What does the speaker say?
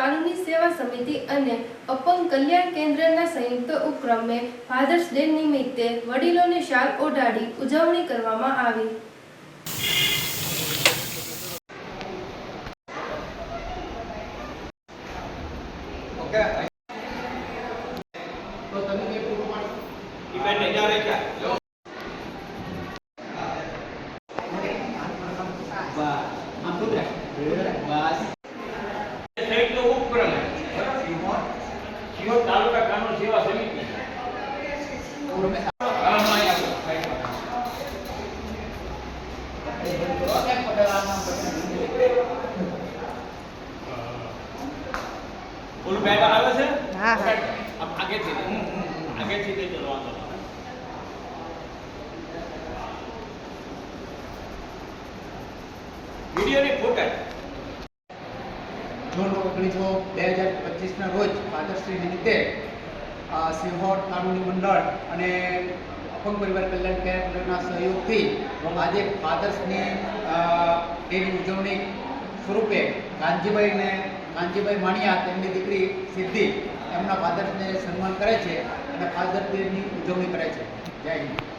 કાનૂની સેવા સમિતિ અને અપંગ કલ્યાણ કેન્દ્રના સંયુક્ત ઉપક્રમે ફાધર્સ ડે નિમિત્તે વડીલોને શાલ ઓઢાડી ઉજવણી કરવામાં આવી। तालुका कानून सेवा समिति बोल बैठा आवे से हां हां अब आगे से चलो वीडियो ने फोटो जून 2025 रोज फादर्स डे निमित्ते सिहोर कानूनी मंडल અને અપંગ પરિવાર કલ્યાણ કેન્દ્રના સહયોગથી આજે ફાધર્સ ડેની ઉજવણી સ્વરૂપે કાનજીભાઈ માણિયા તેમની દીકરી સિદ્ધિ એમના ફાધર્સને સન્માન કરે છે અને ફાધર્સ ડેની ઉજવણી કરે છે। જય હિન્દ।